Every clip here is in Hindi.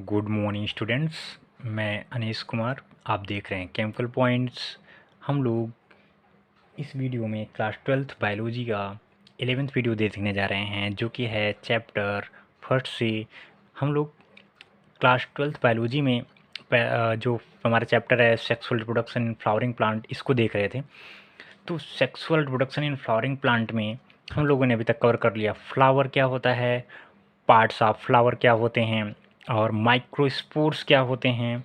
Good morning students. मैं अनीश कुमार, आप देख रहे हैं केमिकल पॉइंट्स। हम लोग इस वीडियो में क्लास 12th बायोलॉजी का 11th वीडियो देखने जा रहे हैं, जो कि है चैप्टर फर्स्ट से। हम लोग क्लास 12th बायोलॉजी में जो हमारा चैप्टर है sexual reproduction in flowering plant, इसको देख रहे थे। तो sexual reproduction in flowering plant में हम लोगों ने अभी तक कवर कर लिया फ्लावर क्या होता है, पार्ट्स ऑफ फ्लावर क्या होते हैं, और माइक्रोस्पोर्स क्या होते हैं,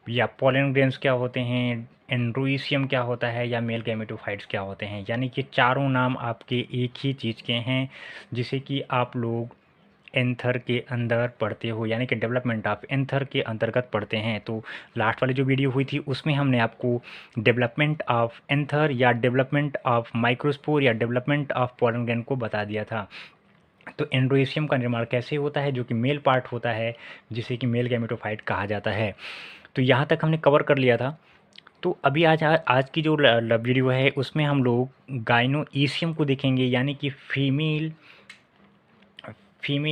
या पोलन ग्रेन्स क्या होते हैं, एंड्रोइसियम क्या होता है, या मेल गैमेटोफाइट्स क्या होते हैं। यानी कि चारों नाम आपके एक ही चीज़ के हैं, जिसे कि आप लोग एंथर के अंदर पढ़ते हो, यानी कि डेवलपमेंट ऑफ एंथर के अंतर्गत पढ़ते हैं। तो लास्ट वाली जो वीडियो हुई थी उसमें हमने आपको डेवलपमेंट ऑफ एंथर या डेवलपमेंट ऑफ माइक्रोस्पोर या डेवलपमेंट ऑफ पोलन ग्रेन को बता दिया था। तो एंड्रोइसियम का निर्माण कैसे होता है, जो कि मेल पार्ट होता है, जिसे कि मेल गैमेटोफाइट कहा जाता है। तो यहाँ तक हमने कवर कर लिया था। तो अभी आज की जो वीडियो है उसमें हम लोग गाइनोईसियम को देखेंगे, यानी कि फीमेल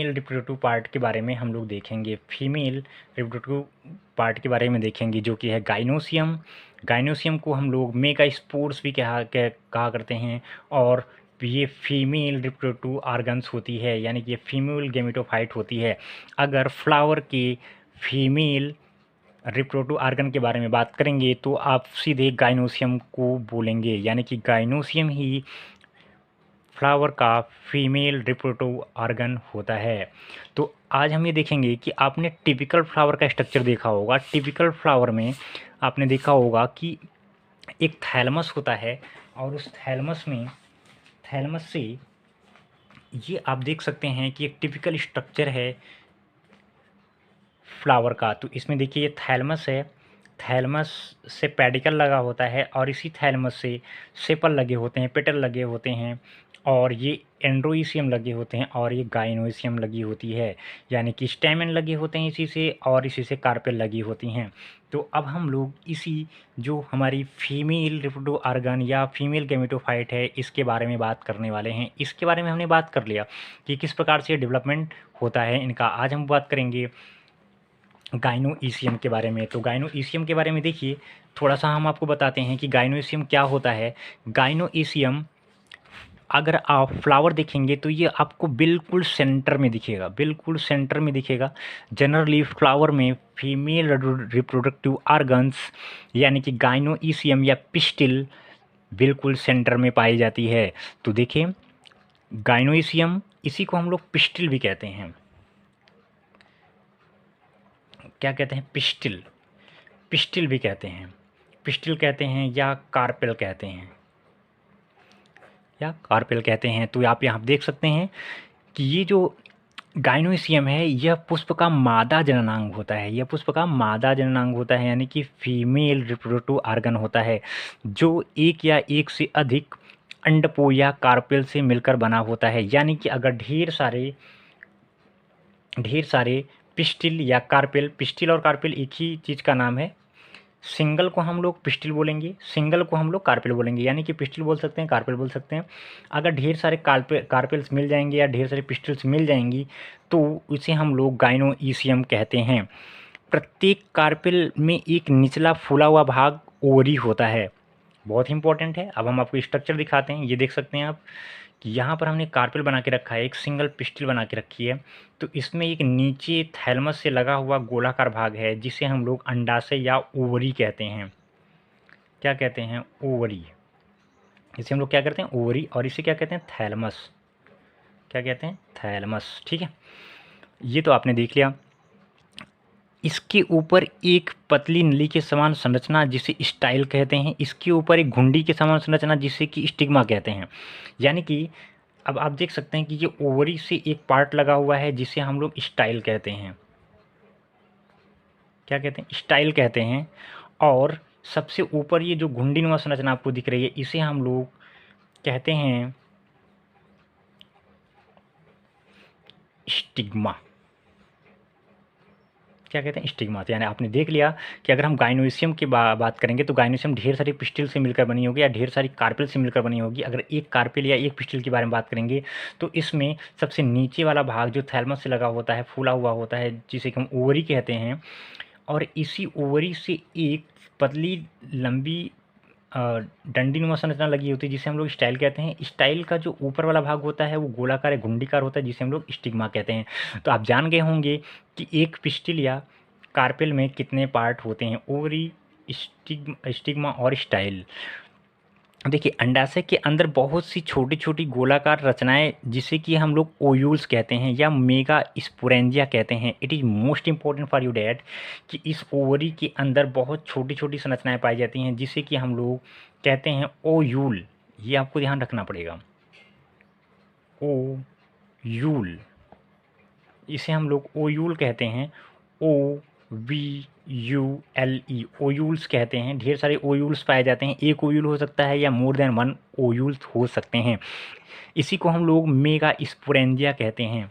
रिप्रोडक्टिव पार्ट के बारे में हम लोग देखेंगे। फीमेल रिप्रोडक्टिव पार्ट के बारे में देखेंगे, जो कि है गाइनोसियम। गाइनोसियम को हम लोग मेगास्पोर्स भी कहा करते हैं। और ये फीमेल रिप्रोडक्टिव ऑर्गन्स होती है, यानी कि ये फीमेल गेमेटोफाइट होती है। अगर फ्लावर के फीमेल रिप्रोडक्टिव ऑर्गन के बारे में बात करेंगे तो आप सीधे गाइनोसियम को बोलेंगे, यानी कि गाइनोसियम ही फ्लावर का फीमेल रिप्रोडक्टिव ऑर्गन होता है। तो आज हम ये देखेंगे कि आपने टिपिकल फ्लावर का स्ट्रक्चर देखा होगा। टिपिकल फ्लावर में आपने देखा होगा कि एक थैलमस होता है, और उस थैलमस से ये आप देख सकते हैं कि एक टिपिकल स्ट्रक्चर है फ्लावर का। तो इसमें देखिए ये थैलमस है, थैलमस से पेडिकल लगा होता है, और इसी थैलमस से सेपल लगे होते हैं, पेटल लगे होते हैं, और ये एंड्रोइसियम लगे होते हैं, और ये गाइनोइसियम लगी होती है। यानी कि स्टेमन लगे होते हैं इसी से, और इसी से कार्पेल लगी होती हैं। तो अब हम लोग इसी जो हमारी फीमेल रिप्रोडक्टिव ऑर्गन या फीमेल गैमेटोफाइट है, इसके बारे में बात करने वाले हैं। इसके बारे में हमने बात कर लिया कि किस प्रकार से डेवलपमेंट होता है इनका। आज हम बात करेंगे गाइनोईसियम के बारे में। तो गाइनोईसियम के बारे में देखिए, थोड़ा सा हम आपको बताते हैं कि गाइनोईसियम क्या होता है। गाइनोईसियम, अगर आप फ्लावर देखेंगे तो ये आपको बिल्कुल सेंटर में दिखेगा, बिल्कुल सेंटर में दिखेगा। जनरली फ्लावर में फीमेल रिप्रोडक्टिव ऑर्गन्स यानी कि गाइनोईसियम या पिस्टिल बिल्कुल सेंटर में पाई जाती है। तो देखिए गाइनोईसियम, इसी को हम लोग पिस्टिल भी कहते हैं। क्या कहते हैं? पिस्टिल, पिस्टिल भी कहते हैं, पिस्टिल कहते हैं, या कार्पेल कहते हैं, या कार्पेल कहते हैं। तो आप यहाँ देख सकते हैं कि ये जो गाइनोइसियम है, यह पुष्प का मादा जननांग होता है। यह पुष्प का मादा जननांग होता है, यानी कि फीमेल रिप्रोडक्टिव ऑर्गन होता है, जो एक या एक से अधिक अंडकों या कार्पेल से मिलकर बना होता है। यानी कि अगर ढेर सारे पिस्टिल या कार्पेल, पिस्टिल और कार्पेल एक ही चीज़ का नाम है। सिंगल को हम लोग पिस्टिल बोलेंगे, सिंगल को हम लोग कार्पेल बोलेंगे, यानी कि पिस्टिल बोल सकते हैं, कार्पेल बोल सकते हैं। अगर ढेर सारे कार्पेल्स मिल जाएंगे या ढेर सारे पिस्टिल्स मिल जाएंगी तो उसे हम लोग गाइनोईसियम कहते हैं। प्रत्येक कार्पेल में एक निचला फूला हुआ भाग ओवरी होता है, बहुत इंपॉर्टेंट है। अब हम आपको स्ट्रक्चर दिखाते हैं। ये देख सकते हैं आप कि यहाँ पर हमने कार्पेल बना के रखा है, एक सिंगल पिस्टिल बना के रखी है। तो इसमें एक नीचे थैलमस से लगा हुआ गोलाकार भाग है, जिसे हम लोग अंडाशय या ओवरी कहते हैं। क्या कहते हैं? ओवरी। इसे हम लोग क्या करते हैं? ओवरी। और इसे क्या कहते हैं? थैलमस। क्या कहते हैं? थैलमस। ठीक है, ये तो आपने देख लिया। इसके ऊपर एक पतली नली के समान संरचना जिसे स्टाइल कहते हैं, इसके ऊपर एक घुंडी के समान संरचना जिसे कि स्टिग्मा कहते हैं। यानी कि अब आप देख सकते हैं कि ये ओवरी से एक पार्ट लगा हुआ है जिसे हम लोग स्टाइल कहते हैं। क्या कहते हैं? स्टाइल कहते हैं। और सबसे ऊपर ये जो घुंडीनुमा संरचना आपको दिख रही है, इसे हम लोग कहते हैं स्टिग्मा। क्या कहते हैं, स्टिग्मा। यानी आपने देख लिया कि अगर हम गाइनोइशियम की बात करेंगे तो गाइनोइशियम ढेर सारी पिस्टिल से मिलकर बनी होगी या ढेर सारी कार्पेल से मिलकर बनी होगी। अगर एक कार्पेल या एक पिस्टिल के बारे में बात करेंगे तो इसमें सबसे नीचे वाला भाग जो थैलमस से लगा होता है, फूला हुआ होता है, जिसे कि हम ओवरी कहते हैं, और इसी ओवरी से एक पतली लंबी डंडीनुमा संरचना लगी होती है जिसे हम लोग स्टाइल कहते हैं। स्टाइल का जो ऊपर वाला भाग होता है वो गोलाकार या घुंडीकार होता है जिसे हम लोग स्टिग्मा कहते हैं। तो आप जान गए होंगे कि एक पिस्टिल या कार्पेल में कितने पार्ट होते हैं, ओवरी, स्टिग्मा और स्टाइल। देखिए, अंडाशय के अंदर बहुत सी छोटी छोटी गोलाकार रचनाएं जिसे कि हम लोग ओयूल्स कहते हैं या मेगा स्पोरेंजिया कहते हैं। It is most important for you that कि इस ओवरी के अंदर बहुत छोटी छोटी संरचनाएं पाई जाती हैं जिसे कि हम लोग कहते हैं ओयूल। ये आपको ध्यान रखना पड़ेगा, ओयूल, इसे हम लोग ओयूल कहते हैं, OVULE, ओयूल्स कहते हैं। ढेर सारे ओयूल्स पाए जाते हैं, एक ओयूल हो सकता है या मोर देन वन ओयूल्स हो सकते हैं। इसी को हम लोग मेगा स्पोरेंजिया कहते हैं।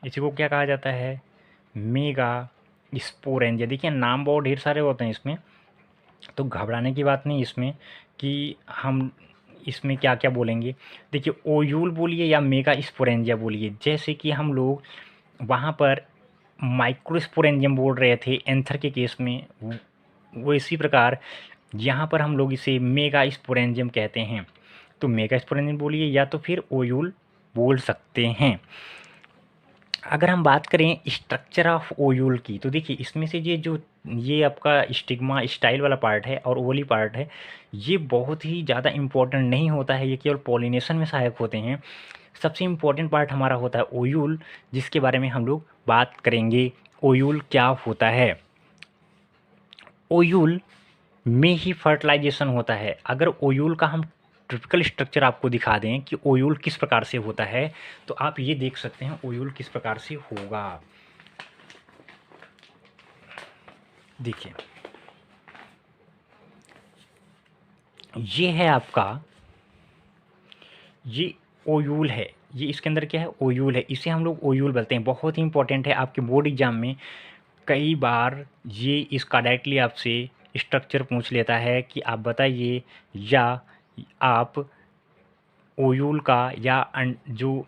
इसी को क्या कहा जाता है, मेगा स्पोरेंजिया। देखिए, नाम बहुत ढेर सारे होते हैं इसमें, तो घबराने की बात नहीं इसमें कि हम इसमें क्या क्या बोलेंगे। देखिए, ओयूल बोलिए या मेगा स्पोरेंजिया बोलिए, जैसे कि हम लोग वहाँ पर माइक्रोस्पोरेंजियम बोल रहे थे एंथर के केस में, वो इसी प्रकार यहाँ पर हम लोग इसे मेगा स्पोरेंजियम कहते हैं। तो मेगा स्पोरेंजियम बोलिए या तो फिर ओयूल बोल सकते हैं। अगर हम बात करें स्ट्रक्चर ऑफ ओयूल की तो देखिए, इसमें से ये आपका स्टिग्मा स्टाइल वाला पार्ट है और ओवली पार्ट है, ये बहुत ही ज़्यादा इम्पोर्टेंट नहीं होता है, ये केवल पॉलिनेशन में सहायक होते हैं। सबसे इम्पोर्टेंट पार्ट हमारा होता है ओयूल, जिसके बारे में हम लोग बात करेंगे। ओयूल क्या होता है, ओयूल में ही फर्टिलाइजेशन होता है। अगर ओयूल का हम टिपिकल स्ट्रक्चर आपको दिखा दें कि ओयूल किस प्रकार से होता है, तो आप ये देख सकते हैं ओयूल किस प्रकार से होगा। देखिए, ये है आपका, ये ओयूल है, ये इसके अंदर क्या है, ओयूल है। इसे हम लोग ओयूल बोलते हैं। बहुत ही इंपॉर्टेंट है, आपके बोर्ड एग्जाम में कई बार ये इसका डायरेक्टली आपसे स्ट्रक्चर पूछ लेता है कि आप बताइए, या आप ओयूल का या जो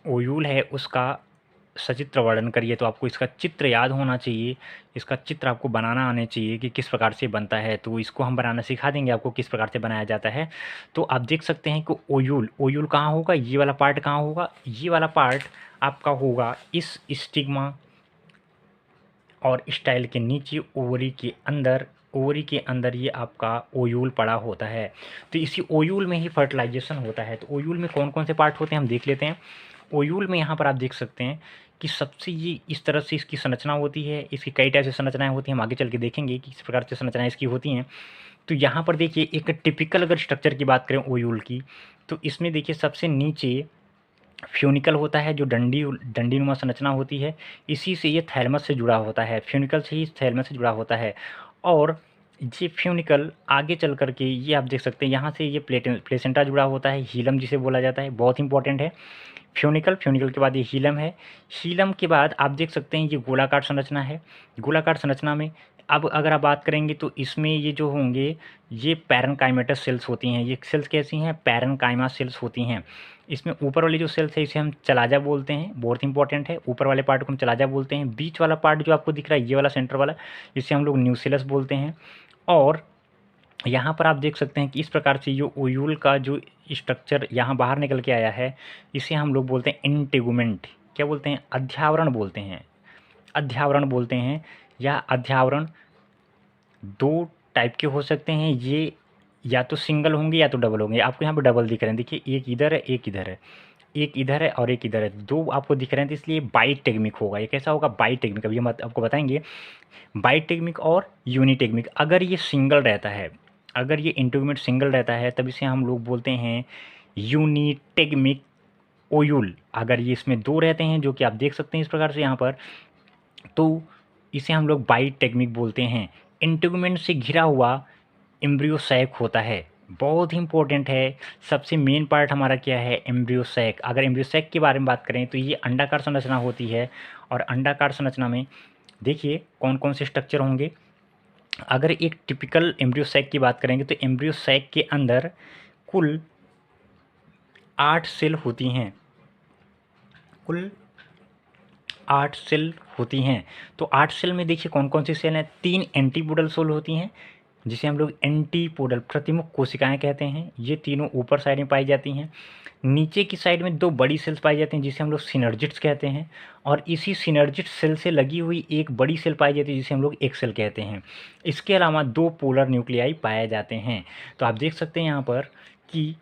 ओयूल है उसका सचित्र वर्णन करिए। तो आपको इसका चित्र याद होना चाहिए, इसका चित्र आपको बनाना आने चाहिए कि किस प्रकार से बनता है। तो इसको हम बनाना सिखा देंगे आपको किस प्रकार से बनाया जाता है। तो आप देख सकते हैं कि ओयूल, ओयूल कहाँ होगा, ये वाला पार्ट कहाँ होगा, ये वाला पार्ट आपका होगा इस स्टिग्मा और स्टाइल के नीचे ओवरी के अंदर। ओवरी के अंदर ये आपका ओयूल पड़ा होता है। तो इसी ओयूल में ही फर्टिलाइजेशन होता है। तो ओयूल में कौन कौन से पार्ट होते हैं हम देख लेते हैं। ओयूल में यहाँ पर आप देख सकते हैं कि सबसे ये इस तरह से इसकी संरचना होती है। इसकी कई टाइप से संरचनाएं होती हैं, हम आगे चल के देखेंगे कि किस प्रकार से संरचनाएं इसकी होती हैं। तो यहाँ पर देखिए, एक टिपिकल अगर स्ट्रक्चर की बात करें ओयूल की, तो इसमें देखिए सबसे नीचे फ्यूनिकल होता है जो डंडीनुमा संरचना होती है। इसी से ये थैलमस से जुड़ा होता है, फ्यूनिकल से ही थैलमस से जुड़ा होता है। और ये फ्यूनिकल आगे चल कर के ये आप देख सकते हैं, यहाँ से ये प्लेसेंटा जुड़ा होता है, हीलम जिसे बोला जाता है, बहुत इंपॉर्टेंट है। फ्यूनिकल, फ्यूनिकल के बाद ये हीलम है, हीलम के बाद आप देख सकते हैं ये गोलाकार संरचना है। गोलाकार संरचना में अब अगर आप बात करेंगे तो इसमें ये जो होंगे ये पैरेनकाइमेटस सेल्स होती हैं। ये सेल्स कैसी हैं, पैरेनकाइमा सेल्स होती हैं। इसमें ऊपर वाली जो सेल्स है इसे हम चलाजा बोलते हैं, बहुत इंपॉर्टेंट है। ऊपर वाले पार्ट को हम चलाजा बोलते हैं। बीच वाला पार्ट जो आपको दिख रहा है ये वाला सेंटर वाला, इसे हम लोग न्यूसेलस बोलते हैं। और यहाँ पर आप देख सकते हैं कि इस प्रकार से ये ओयूल का जो स्ट्रक्चर यहाँ बाहर निकल के आया है, इसे हम लोग बोलते हैं इंटेगुमेंट। क्या बोलते हैं, अध्यावरण बोलते हैं, अध्यावरण बोलते हैं। या अध्यावरण दो टाइप के हो सकते हैं, ये या तो सिंगल होंगे या तो डबल होंगे। आपको यहाँ पर डबल दिख रहे हैं, देखिए एक इधर है, एक इधर है, एक इधर है और एक इधर है, दो आपको दिख रहे हैं। तो इसलिए बाईटेगमिक होगा। ये कैसा होगा, बाईटेगमिक। अभी हम आपको बताएंगे बाईटेगमिक और यूनिटेगमिक। अगर ये सिंगल रहता है, अगर ये इंटीग्यूमेंट सिंगल रहता है तब इसे हम लोग बोलते हैं यूनिटेगमिक ओयूल। अगर ये इसमें दो रहते हैं जो कि आप देख सकते हैं इस प्रकार से यहाँ पर, तो इसे हम लोग बाईटेगमिक बोलते हैं। इंटीग्यूमेंट से घिरा हुआ एम्ब्रियो सैक होता है, बहुत ही इंपॉर्टेंट है। सबसे मेन पार्ट हमारा क्या है, एम्ब्रियो सैक। अगर एम्ब्रियो सैक के बारे में बात करें तो ये अंडाकार संरचना होती है और अंडाकार संरचना में देखिए कौन कौन से स्ट्रक्चर होंगे। अगर एक टिपिकल एम्ब्रियो सैक की बात करेंगे तो एम्ब्रियो सैक के अंदर कुल 8 सेल होती हैं, कुल 8 सेल होती हैं। तो 8 सेल में देखिए कौन कौन सी सेल हैं। 3 एंटीपोडल सेल होती हैं जिसे हम लोग एंटीपोडल प्रतिमुख कोशिकाएं कहते हैं। ये तीनों ऊपर साइड में पाई जाती हैं। नीचे की साइड में 2 बड़ी सेल्स पाई जाती हैं जिसे हम लोग सिनर्जिड्स कहते हैं, और इसी सिनर्जिड सेल से लगी हुई एक बड़ी सेल पाई जाती है जिसे हम लोग एक सेल कहते हैं। इसके अलावा 2 पोलर न्यूक्लियाई पाए जाते हैं। तो आप देख सकते हैं यहाँ पर कि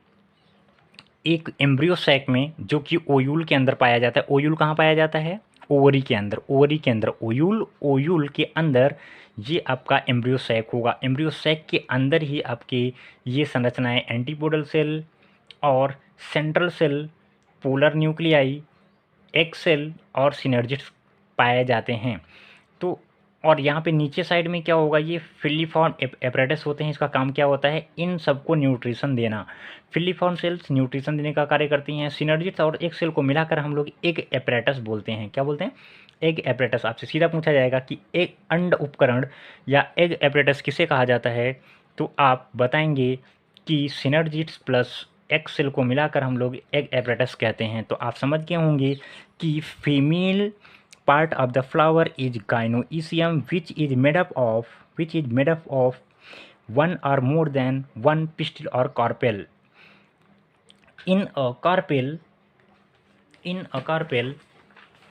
एक एम्ब्रियो सैक में जो कि ओयूल के अंदर पाया जाता है। ओयूल कहाँ पाया जाता है? ओवरी के अंदर। ओवरी के अंदर ओयूल, ओयूल के अंदर ये आपका एम्ब्रियो सैक होगा। एम्ब्रियो सैक के अंदर ही आपके ये संरचनाएं एंटीपोडल सेल और central cell, polar nuclei, egg cell और सिनर्जिड्स पाए जाते हैं। तो और यहाँ पे नीचे साइड में क्या होगा, ये फिलीफॉर्म एपरेटस होते हैं। इसका काम क्या होता है? इन सबको न्यूट्रिशन देना। फिलीफॉर्म सेल्स न्यूट्रिशन देने का कार्य करती हैं। सिनर्जिड्स और एक सेल को मिलाकर हम लोग एग एपरेटस बोलते हैं। क्या बोलते हैं? Egg apparatus. आपसे सीधा पूछा जाएगा कि एक अंड उपकरण या एग एपरेटस किसे कहा जाता है, तो आप बताएंगे कि सिनर्जिड्स प्लस एग सेल को मिलाकर हम लोग एग एपरेटस कहते हैं। तो आप समझ गए होंगे कि female part of the flower is gynoecium, which is made up of one or more than one pistil or carpel. In a carpel,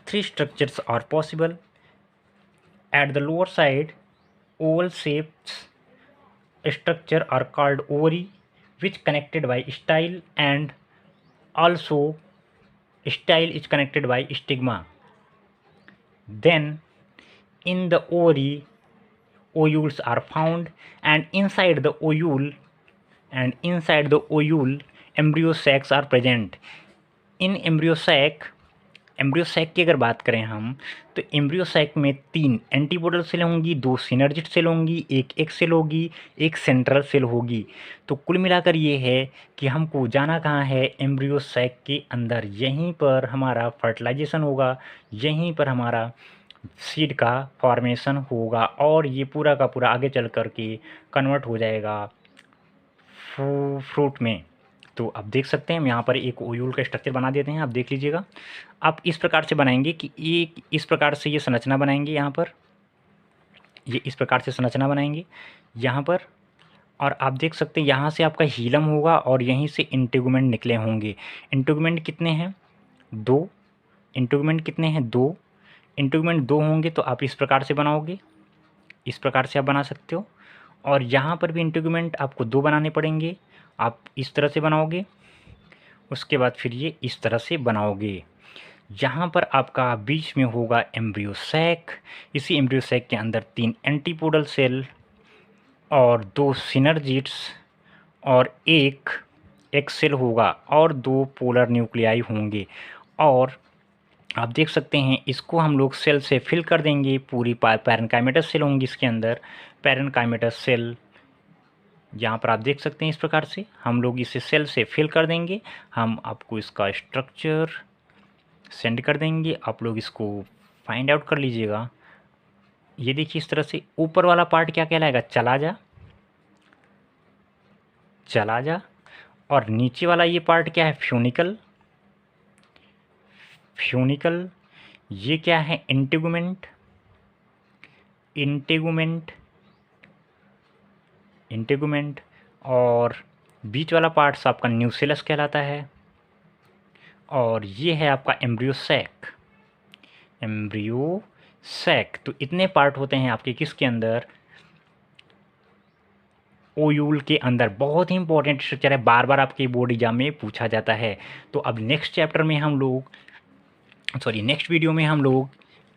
3 structures are possible. At the lower side, oval shaped structure are called ovary, which connected by style, and also style is connected by stigma. Then in the ovary, ovules are found, and inside the ovule embryo sacs are present. In embryo sac की अगर बात करें हम, तो एम्ब्रियो सैक में 3 एंटीपोडल सेल होंगी, 2 सिनर्जिड सेल होंगी, एक एग सेल होगी, एक सेंट्रल सेल होगी। तो कुल मिलाकर ये है कि हमको जाना कहाँ है? एम्ब्रियो सैक के अंदर। यहीं पर हमारा फर्टिलाइजेशन होगा, यहीं पर हमारा सीड का फॉर्मेशन होगा, और ये पूरा का पूरा आगे चल कर के कन्वर्ट हो जाएगा फ्रूट में। तो आप देख सकते हैं हम यहाँ पर एक ओयूल का स्ट्रक्चर बना देते हैं। आप देख लीजिएगा, आप इस प्रकार से बनाएंगे कि एक इस प्रकार से ये संरचना बनाएंगे। यहाँ पर ये इस प्रकार से संरचना बनाएंगे यहाँ पर, और आप देख सकते हैं यहाँ से आपका हीलम होगा और यहीं से इंटेगुमेंट निकले होंगे। इंटेगुमेंट कितने हैं? 2। इंटेगुमेंट कितने हैं? 2। इंटेगुमेंट 2 होंगे तो आप इस प्रकार से बनाओगे, इस प्रकार से आप बना सकते हो। और यहाँ पर भी इंटेगुमेंट आपको 2 बनाने पड़ेंगे। आप इस तरह से बनाओगे, उसके बाद फिर ये इस तरह से बनाओगे। यहाँ पर आपका बीच में होगा एम्ब्रियो सैक। इसी एम्ब्रियो सैक के अंदर 3 एंटीपोडल सेल और 2 सिनर्जिड्स और एक एग सेल होगा और 2 पोलर न्यूक्लियाई होंगे। और आप देख सकते हैं इसको हम लोग सेल से फिल कर देंगे। पूरी पैरेन्काइमेटस सेल होंगी इसके अंदर। पैरेन्काइमेटस सेल यहाँ पर आप देख सकते हैं इस प्रकार से हम लोग इसे सेल से फिल कर देंगे। हम आपको इसका स्ट्रक्चर सेंड कर देंगे, आप लोग इसको फाइंड आउट कर लीजिएगा। ये देखिए इस तरह से ऊपर वाला पार्ट क्या कहलाएगा? चला जा, चला जा। और नीचे वाला ये पार्ट क्या है? Funicle, funicle. ये क्या है? Integument, integument, integument. और बीच वाला पार्ट्स आपका न्यूसेलस कहलाता है। और ये है आपका एम्ब्रियो सैक, एम्ब्रियो सैक। तो इतने पार्ट होते हैं आपके किसके अंदर? ओयूल के अंदर। बहुत ही इंपॉर्टेंट स्ट्रक्चर है, बार बार आपके बोर्ड एग्जाम में पूछा जाता है। तो अब नेक्स्ट चैप्टर में हम लोग नेक्स्ट वीडियो में हम लोग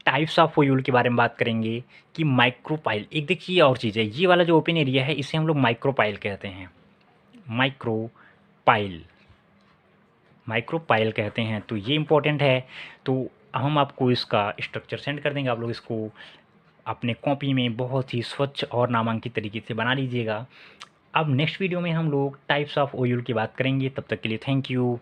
टाइप्स ऑफ ओयूल के बारे में बात करेंगे कि माइक्रोपाइल। एक देखिए और चीज़ है, ये वाला जो ओपन एरिया है इसे हम लोग माइक्रोपाइल कहते हैं। माइक्रोपाइल, माइक्रोपाइल कहते हैं। तो ये इम्पोर्टेंट है। तो हम आपको इसका स्ट्रक्चर सेंड कर देंगे, आप लोग इसको अपने कॉपी में बहुत ही स्वच्छ और नामांकित तरीके से बना लीजिएगा। अब नेक्स्ट वीडियो में हम लोग टाइप्स ऑफ ओयूल की बात करेंगे। तब तक के लिए थैंक यू।